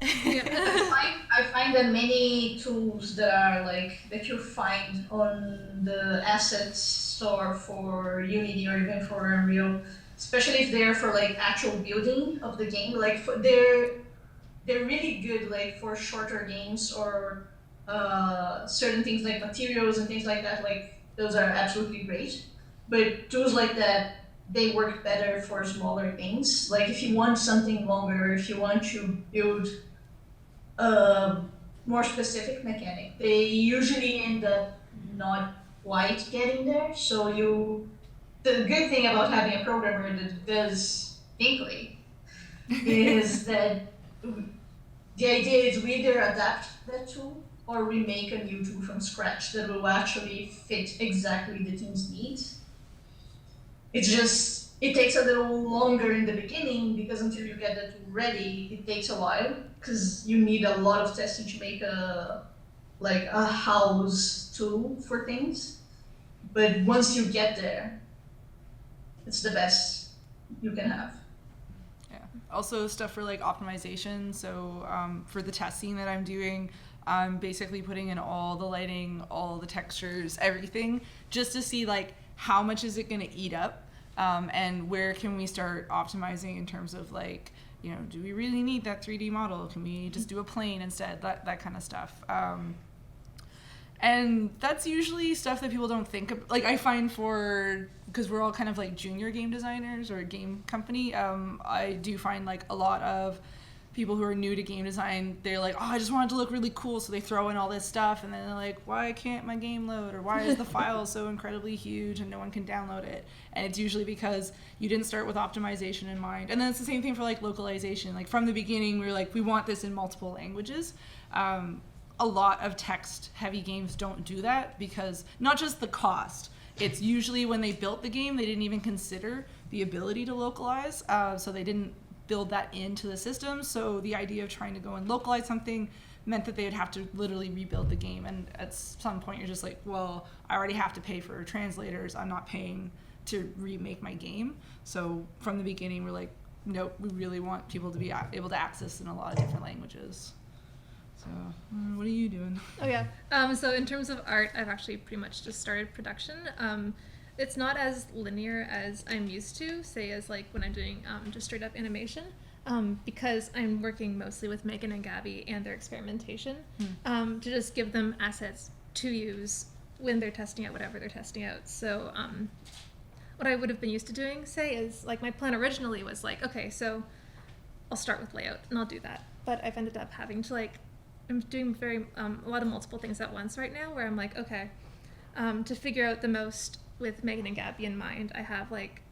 I find that many tools that are like that you find on the assets store for Unity or even for Unreal, especially if they're for like actual building of the game, like they're really good like for shorter games or certain things like materials and things like that. Like those are absolutely great, but tools like that, they work better for smaller things. Like if you want something longer, if you want to build a more specific mechanic, they usually end up not quite getting there. So the good thing about having a programmer that does Inkley is that the idea is we either adapt that tool or we make a new tool from scratch that will actually fit exactly the team's needs. It takes a little longer in the beginning because until you get the tool ready, it takes a while because you need a lot of testing to make a house tool for things. But once you get there, it's the best you can have. Yeah. Also stuff for like optimization. So for the testing that I'm doing, I'm basically putting in all the lighting, all the textures, everything, just to see like how much is it going to eat up, and where can we start optimizing in terms of like, you know, do we really need that 3D model? Can we just do a plane instead? That kind of stuff. And that's usually stuff that people don't think of. Like I find because we're all kind of like junior game designers or a game company, I do find like a lot of people who are new to game design, they're like, oh, I just want it to look really cool. So they throw in all this stuff and then they're like, why can't my game load? Or why is the file so incredibly huge and no one can download it? And it's usually because you didn't start with optimization in mind. And then it's the same thing for like localization. Like from the beginning, we were like, we want this in multiple languages. A lot of text heavy games don't do that because not just the cost, it's usually when they built the game, they didn't even consider the ability to localize. So they didn't build that into the system. So the idea of trying to go and localize something meant that they would have to literally rebuild the game. And at some point you're just like, well, I already have to pay for translators. I'm not paying to remake my game. So from the beginning, we're like, nope, we really want people to be able to access in a lot of different languages. So, what are you doing? Oh yeah. So in terms of art, I've actually pretty much just started production. It's not as linear as I'm used to, say as like when I'm doing just straight up animation, because I'm working mostly with Megan and Gabby and their experimentation, to just give them assets to use when they're testing out whatever they're testing out. So what I would have been used to doing, say, is like my plan originally was like, okay, so I'll start with layout and I'll do that. But I've ended up having to like, I'm doing a lot of multiple things at once right now where I'm like, okay, to figure out the most with Megan and Gabby in mind, I have like,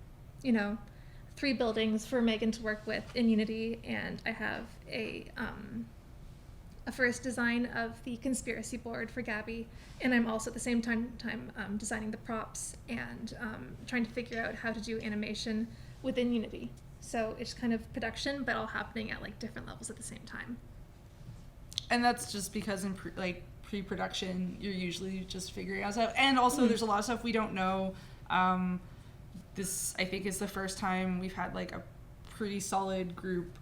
3 buildings for Megan to work with in Unity, and I have a first design of the conspiracy board for Gabby, and I'm also at the same time designing the props and trying to figure out how to do animation within Unity. So it's kind of production, but all happening at like different levels at the same time. And that's just because in pre-production, you're usually just figuring out stuff. And also there's a lot of stuff we don't know. This, I think, is the first time we've had like a pretty solid group.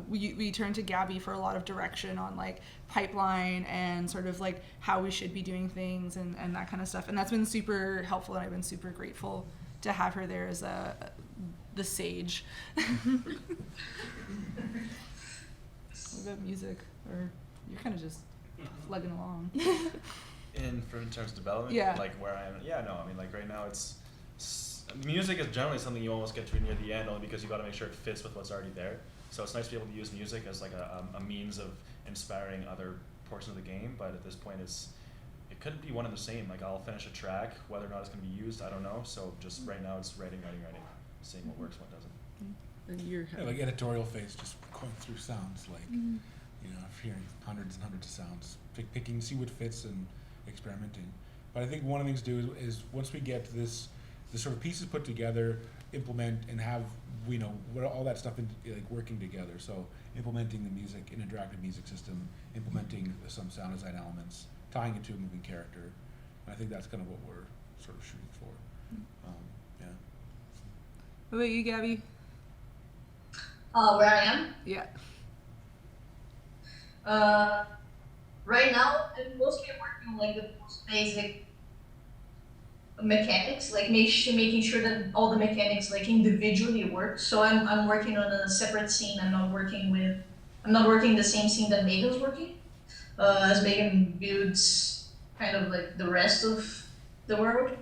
We turned to Gabby for a lot of direction on like pipeline and sort of like how we should be doing things and that kind of stuff. And that's been super helpful, and I've been super grateful to have her there as the sage. What about music? Or you're kind of just plugging along. In terms of development, Yeah. like where I am, I mean, like right now music is generally something you almost get to near the end only because you got to make sure it fits with what's already there. So it's nice to be able to use music as like a means of inspiring other portions of the game, but at this point it could be one and the same. Like I'll finish a track, whether or not it's going to be used, I don't know. So just right now it's writing, seeing what works, what doesn't. And you're Yeah, like editorial phase, just going through sounds, like, you know, hearing hundreds and hundreds of sounds, picking, see what fits and experimenting. But I think one of the things to do is once we get this sort of pieces put together, implement and have, you know, all that stuff like working together. So implementing the music, an interactive music system, implementing some sound design elements, tying it to a moving character. And I think that's kind of what we're sort of shooting for. Yeah. What about you, Gabby? Where I am? Yeah. Right now, I'm mostly working on like the most basic mechanics, like making sure that all the mechanics like individually work. So I'm working on a separate scene. I'm not working the same scene that Megan's working. As Megan builds kind of like the rest of the world.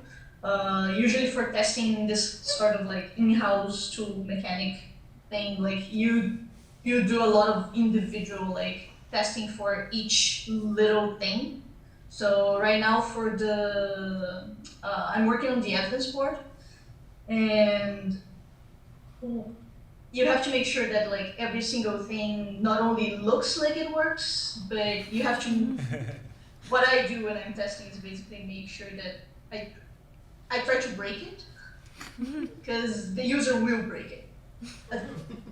Usually for testing this sort of like in-house tool mechanic thing, like you do a lot of individual like testing for each little thing. So right now for the I'm working on the evidence board, and you have to make sure that like every single thing not only looks like it works, but you have to. What I do when I'm testing is basically make sure that I try to break it, because the user will break it.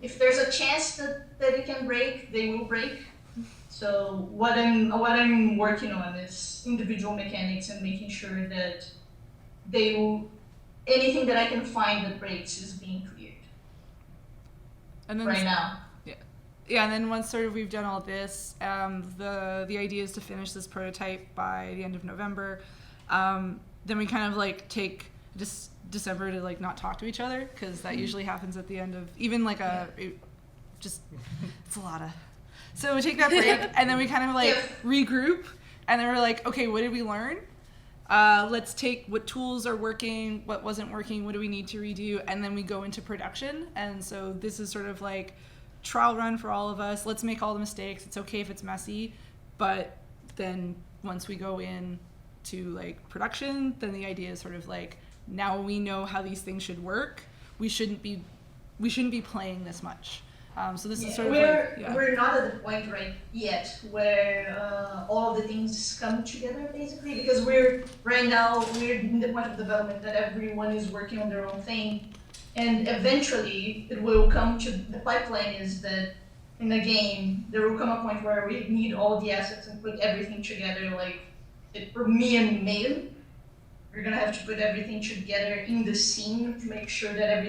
If there's a chance that it can break, they will break. So what I'm working on is individual mechanics and making sure that anything that I can find that breaks is being cleared. And then right now. Yeah, and then once sort of we've done all this, the idea is to finish this prototype by the end of November. Then we kind of like take just December to like not talk to each other, because that usually happens at the end of even like it's a lot of. So we take that break and then we kind of like regroup, and then we're like, okay, what did we learn? Let's take what tools are working, what wasn't working, what do we need to redo, and then we go into production. And so this is sort of like trial run for all of us. Let's make all the mistakes. It's okay if it's messy, but then once we go in to like production, then the idea is sort of like, now we know how these things should work. We shouldn't be playing this much. So this is sort of we're not at the point right yet where all of the things come together basically, because we're in the point of development that everyone is working on their own thing, and eventually it will come to the pipeline is that in the game there will come a point where we need all the assets and put everything together. Like for me and Megan, we're gonna have to put everything together in the scene to make sure that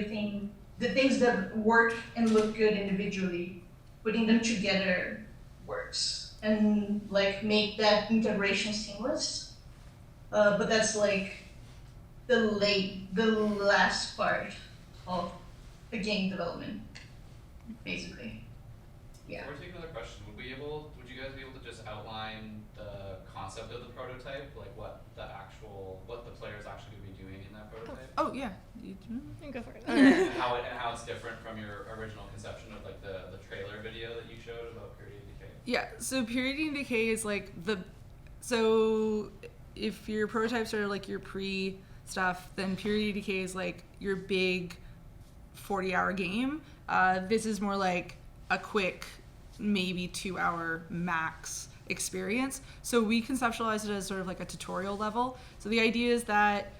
the things that work and look good individually, putting them together works, and like make that integration seamless. But that's like the last part of the game development, basically. Yeah. Before we take another question, would you guys be able to just outline the concept of the prototype, like what the player's actually going to be doing in that prototype? Oh yeah. Go for it. And how it's different from your original conception of like the trailer video that you showed about Purity and Decay? Yeah, so Purity and Decay is like so if your prototypes are like your pre stuff, then Purity and Decay is like your big 40-hour game. This is more like a quick, maybe 2-hour max experience. So we conceptualize it as sort of like a tutorial level. So the idea is that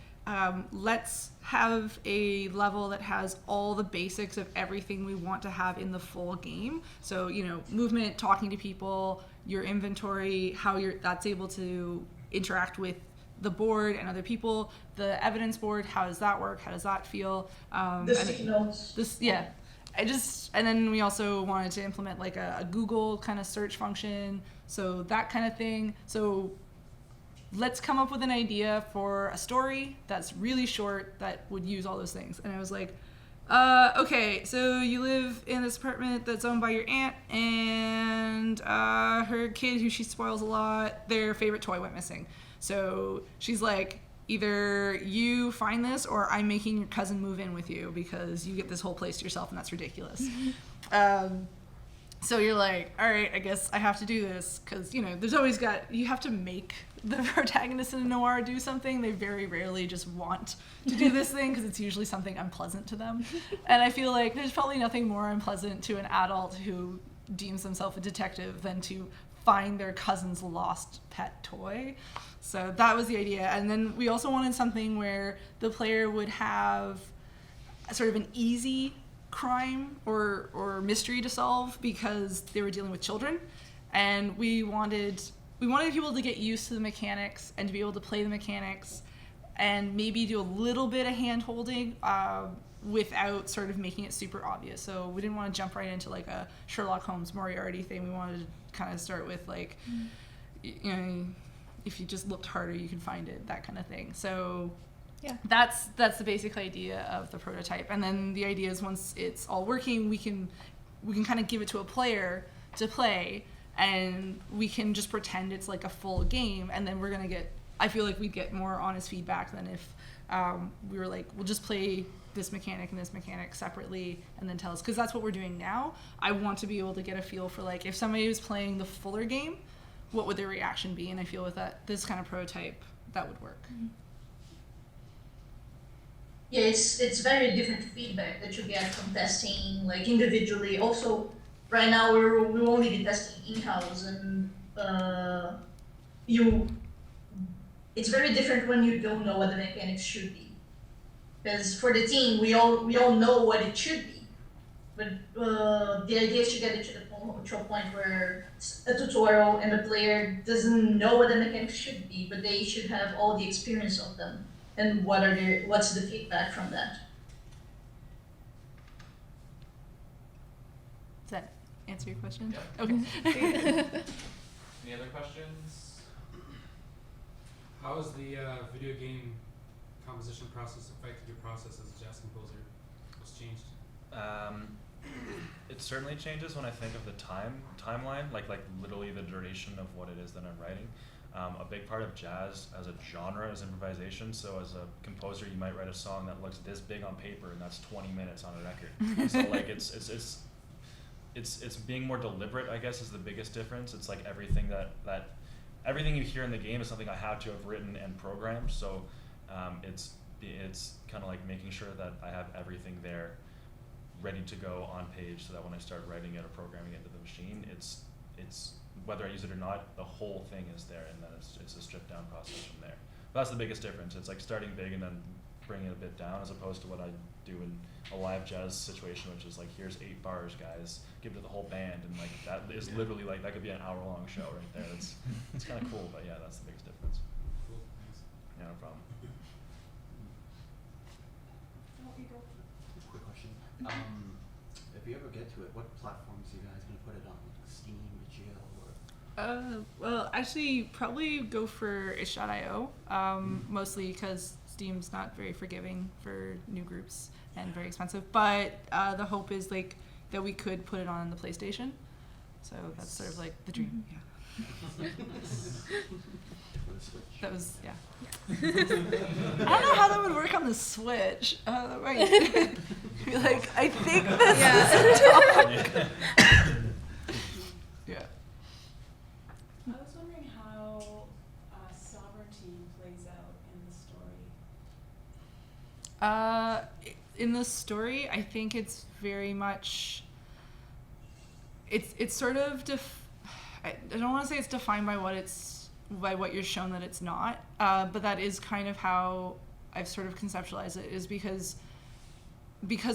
let's have a level that has all the basics of everything we want to have in the full game. So, you know, movement, talking to people, your inventory, how that's able to interact with the board and other people, the evidence board, how does that work? How does that feel? The sticky notes. And then we also wanted to implement like a Google kind of search function. So that kind of thing. So let's come up with an idea for a story that's really short that would use all those things. And I was like, okay, so you live in this apartment that's owned by your aunt, and her kid, who she spoils a lot, their favorite toy went missing. So she's like, either you find this or I'm making your cousin move in with you because you get this whole place to yourself and that's ridiculous. So you're like, all right, I guess I have to do this, because, you know, there's always you have to make the protagonist in a noir do something. They very rarely just want to do this thing, because it's usually something unpleasant to them. And I feel like there's probably nothing more unpleasant to an adult who deems themselves a detective than to find their cousin's lost pet toy. So that was the idea. And then we also wanted something where the player would have sort of an easy crime or mystery to solve, because they were dealing with children, and we wanted people to get used to the mechanics and to be able to play the mechanics and maybe do a little bit of hand holding without sort of making it super obvious. So we didn't want to jump right into like a Sherlock Holmes Moriarty thing. We wanted to kind of start with like, you know, if you just looked harder you could find it, that kind of thing. So yeah, that's the basic idea of the prototype. And then the idea is, once it's all working, we can kind of give it to a player to play, and we can just pretend it's like a full game. And then I feel like we'd get more honest feedback than if we were like, we'll just play this mechanic and this mechanic separately and then tell us, because that's what we're doing now. I want to be able to get a feel for, like, if somebody was playing the fuller game, what would their reaction be? And I feel with this kind of prototype, that would work. Mm-hmm. Yeah, it's very different feedback that you get from testing, like, individually. Also, right now we'll only be testing in-house, and it's very different when you don't know what the mechanics should be. Because for the team, we all know what it should be, but the idea is to get it to a point where it's a tutorial and the player doesn't know what the mechanics should be, but they should have all the experience of them. And what's the feedback from that? Does that answer your question? Yep. Okay. Any other questions? How has the video game composition process affected your process as a jazz composer? What's changed? It certainly changes when I think of the timeline, like literally the duration of what it is that I'm writing. A big part of jazz as a genre is improvisation. So as a composer, you might write a song that looks this big on paper, and that's 20 minutes on a record. So like it's being more deliberate, I guess, is the biggest difference. It's like everything that everything you hear in the game is something I have to have written and programmed. So it's kind of like making sure that I have everything there ready to go on page, so that when I start writing it or programming it into the machine, it's whether I use it or not, the whole thing is there, and then it's a stripped down process from there. But that's the biggest difference. It's like starting big and then bringing it a bit down, as opposed to what I do in a live jazz situation, which is like, here's 8 bars, guys, give it to the whole band, and like that is literally like, that could be an hour-long show right there. It's kind of cool, but yeah, that's the biggest difference. Cool, thanks. Yeah, no problem. Quick question. If you ever get to it, what platforms are you guys going to put it on? Like Steam, Geo, or? Well, actually, probably go for itch.io, mostly because Steam's not very forgiving for new groups and very expensive. But the hope is like that we could put it on the PlayStation. So that's sort of like the dream. Yeah. That was, yeah. I don't know how that would work on the Switch. Right. Be like, I think this is yeah. I was wondering how sovereignty plays out in the story. In the story, I think it's very much. It's sort of I don't want to say it's defined by what you're shown that it's not, but that is kind of how I've sort of conceptualized it, is because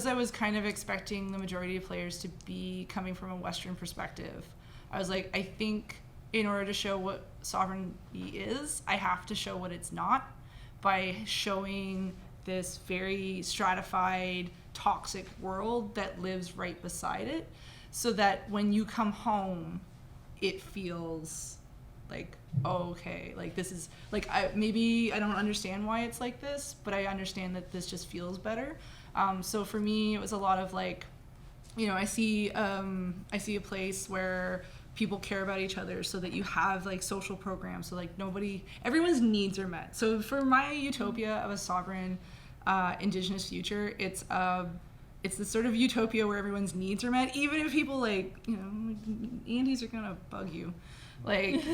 I was kind of expecting the majority of players to be coming from a Western perspective. I was like, I think in order to show what sovereignty is, I have to show what it's not by showing this very stratified, toxic world that lives right beside it, so that when you come home, it feels like, oh, okay, like this is like, maybe I don't understand why it's like this, but I understand that this just feels better. So for me, it was a lot of like, you know, I see a place where people care about each other, so that you have like social programs, so like everyone's needs are met. So for my utopia of a sovereign Indigenous future, it's it's this sort of utopia where everyone's needs are met, even if people like, you know, Andes are gonna bug you, like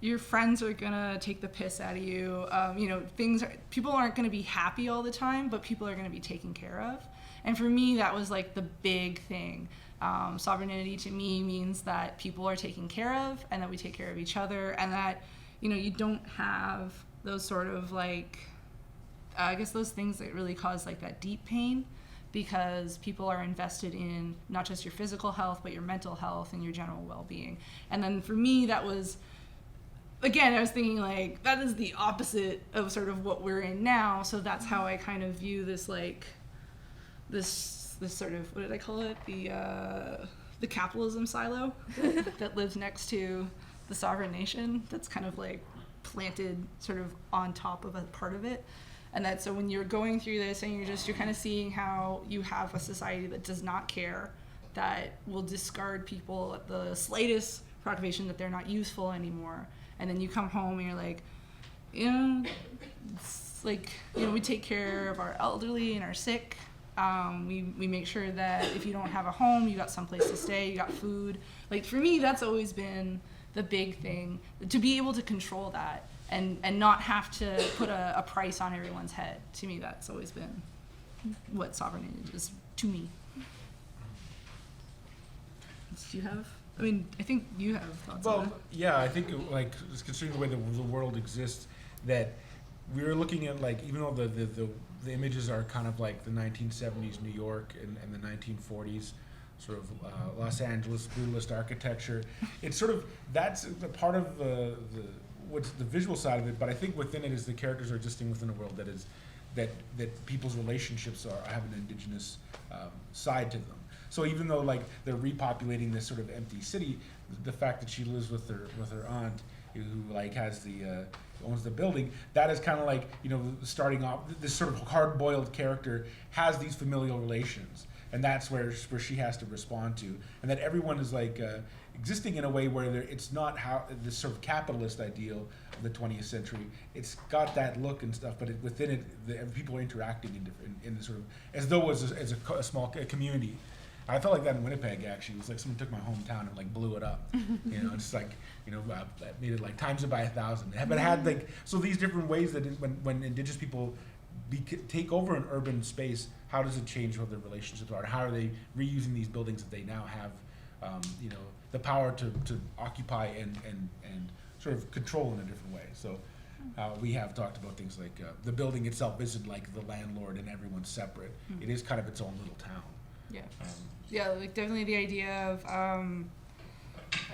your friends are gonna take the piss out of you. You know, people aren't gonna be happy all the time, but people are gonna be taken care of. And for me, that was like the big thing. Sovereignty to me means that people are taken care of, and that we take care of each other, and that, you know, you don't have those sort of like, I guess those things that really cause like that deep pain, because people are invested in not just your physical health, but your mental health and your general well-being. And then for me, that was, again, I was thinking like, that is the opposite of sort of what we're in now. So that's how I kind of view this, like, this sort of, what did I call it? The capitalism silo that lives next to the sovereign nation, that's kind of like planted sort of on top of a part of it. And that, so when you're going through this and you're kind of seeing how you have a society that does not care, that will discard people at the slightest provocation that they're not useful anymore. And then you come home and you're like, you know, it's like, you know, we take care of our elderly and our sick. We make sure that if you don't have a home, you got someplace to stay, you got food. Like, for me, that's always been the big thing, to be able to control that and not have to put a price on everyone's head. To me, that's always been what sovereignty is to me. Do you have? I mean, I think you have thoughts on that. Well, yeah, I think like just considering the way the world exists, that we're looking at, like, even though the images are kind of like the 1970s New York and the 1940s sort of Los Angeles brutalist architecture, it's sort of, that's the part of the what's the visual side of it, but I think within it is the characters are existing within a world that is that people's relationships have an Indigenous side to them. So even though like they're repopulating this sort of empty city, the fact that she lives with her aunt, who like has owns the building, that is kind of like, you know, starting off, this sort of hard-boiled character has these familial relations, and that's where she has to respond to, and that everyone is like existing in a way where it's not how this sort of capitalist ideal of the 20th century. It's got that look and stuff, but within it, people are interacting in the sort of as though as a small community. I felt like that in Winnipeg, actually. It was like someone took my hometown and like blew it up. You know, it's like, you know, made it like times it by 1,000. But it had like, so these different ways that when Indigenous people take over an urban space, how does it change what their relationships are? How are they reusing these buildings that they now have, you know, the power to occupy and sort of control in a different way? So we have talked about things like the building itself isn't like the landlord and everyone's separate. It is kind of its own little town. Yeah. Yeah, like definitely the idea of, I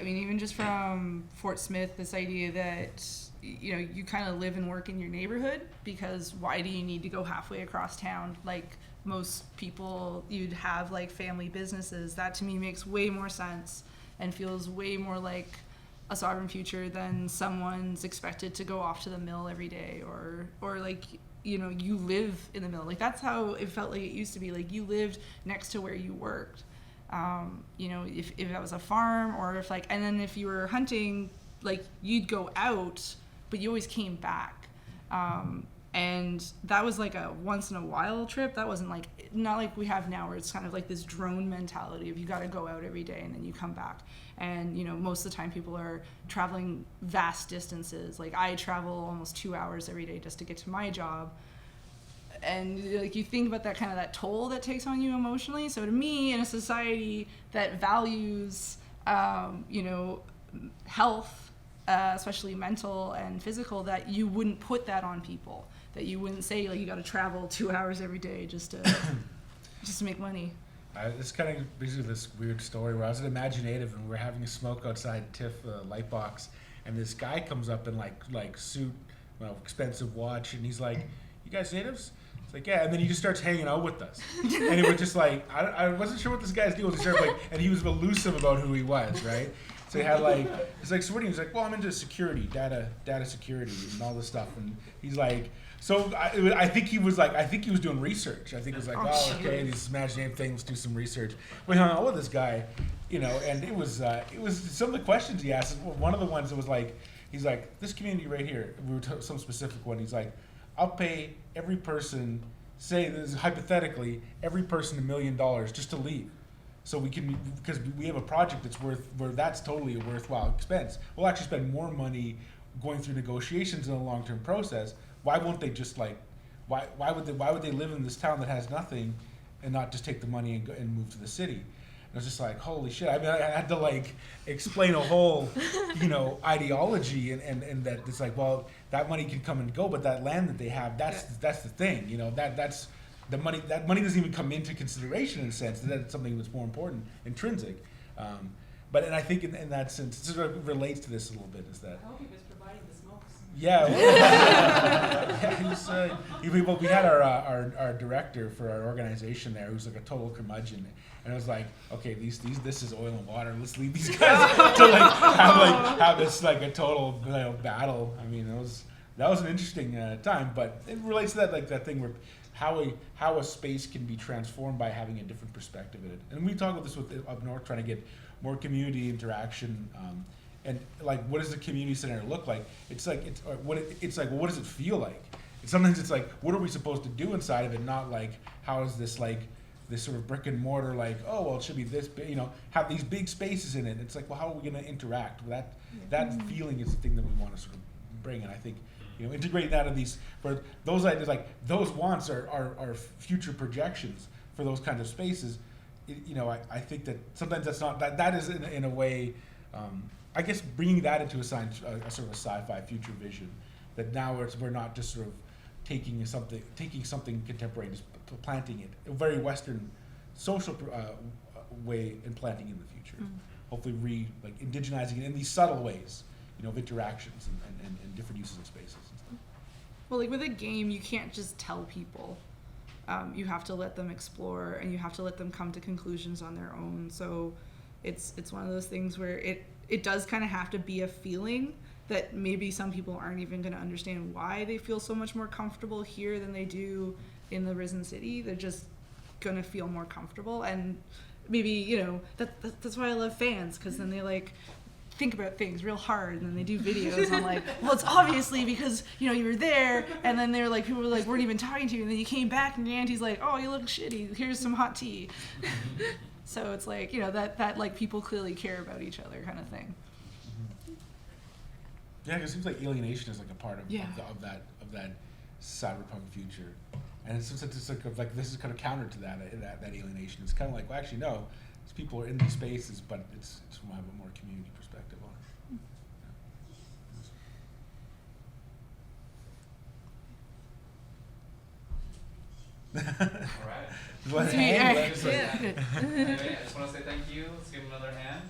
mean, even just from Fort Smith, this idea that, you know, you kind of live and work in your neighborhood, because why do you need to go halfway across town? Like most people, you'd have like family businesses. That to me makes way more sense and feels way more like a sovereign future than someone's expected to go off to the mill every day, or like, you know, you live in the mill. Like that's how it felt like it used to be. Like you lived next to where you worked. You know, if that was a farm, or if like, and then if you were hunting, like you'd go out, but you always came back. And that was like a once in a while trip. That wasn't like, not like we have now where it's kind of like this drone mentality of you got to go out every day and then you come back. And, you know, most of the time people are traveling vast distances. Like I travel almost 2 hours every day just to get to my job. And like you think about that kind of that toll that takes on you emotionally. So to me, in a society that values, you know, health, especially mental and physical, that you wouldn't put that on people. That you wouldn't say like you got to travel 2 hours every day just to make money. It's kind of basically this weird story where I was at Imaginative and we were having a smoke outside TIFF Lightbox, and this guy comes up in like suit, well, expensive watch, and he's like, "You guys natives?" It's like, "Yeah," and then he just starts hanging out with us, and it was just like I wasn't sure what this guy's deal was. He started like, and he was elusive about who he was, right? So he had like, it's like, so what? He was like, "Well, I'm into security, data security, and all this stuff," and he's like. So I think he was doing research. I think it was like, oh, okay, these Imaginative things, let's do some research. We hung out with this guy, you know, and it was some of the questions he asked. One of the ones that was like, he's like, this community right here, we were some specific one. He's like, I'll pay every person say this is hypothetically every person $1 million just to leave. So we can, because we have a project that's where that's totally a worthwhile expense. We'll actually spend more money going through negotiations in a long-term process. Why won't they just like, why would they live in this town that has nothing and not just take the money and move to the city? And I was just like, holy shit. I mean, I had to like explain a whole, ideology and that it's like, well, that money can come and go, but that land that they have, that's the thing, that's the money. That money doesn't even come into consideration in a sense. That's something that's more important, intrinsic. But I think in that sense, it sort of relates to this a little bit. Is that? I hope he was providing the smokes. Yeah. We had our director for our organization there, who's like a total curmudgeon, and it was like, okay, this is oil and water. Let's leave these guys to have this like a total battle. I mean, that was an interesting time, but it relates to that thing where how a space can be transformed by having a different perspective in it. And we talk about this with up north, trying to get more community interaction. And like, what does the community center look like? It's like what does it feel like? And sometimes it's like, what are we supposed to do inside of it? Not like, how is this like this sort of brick and mortar, like, oh well, it should be this big, have these big spaces in it. It's like, well, how are we going to interact? That feeling is the thing that we want to sort of bring. And I think integrating that in these, for those ideas, like those wants are future projections for those kinds of spaces. I think that sometimes that's not that is in a way. I guess bringing that into a sort of a sci-fi future vision, that now we're not just sort of taking something contemporary, just planting it, a very Western social way, and planting in the future. Mm-hmm. Hopefully indigenizing it in these subtle ways, of interactions and different uses of spaces and stuff. Well, like with a game, you can't just tell people. You have to let them explore, and you have to let them come to conclusions on their own. So it's one of those things where it does kind of have to be a feeling that maybe some people aren't even going to understand why they feel so much more comfortable here than they do in the Risen City. They're just going to feel more comfortable, and maybe that's why I love fans, because then they like think about things real hard, and then they do videos on like, well, it's obviously because you were there, and then they're like, people were like, weren't even talking to you, and then you came back and your auntie's like, oh, you look shitty, here's some hot tea. So it's like, that like people clearly care about each other kind of thing. Yeah, because it seems like alienation is like a part of that cyberpunk future, and it's like this is kind of counter to that alienation. It's kind of like, well, actually no, these people are in these spaces, but it's from a more community perspective on it. All right. Well, Yeah. Anyway, I just want to say thank you. Let's give him another hand.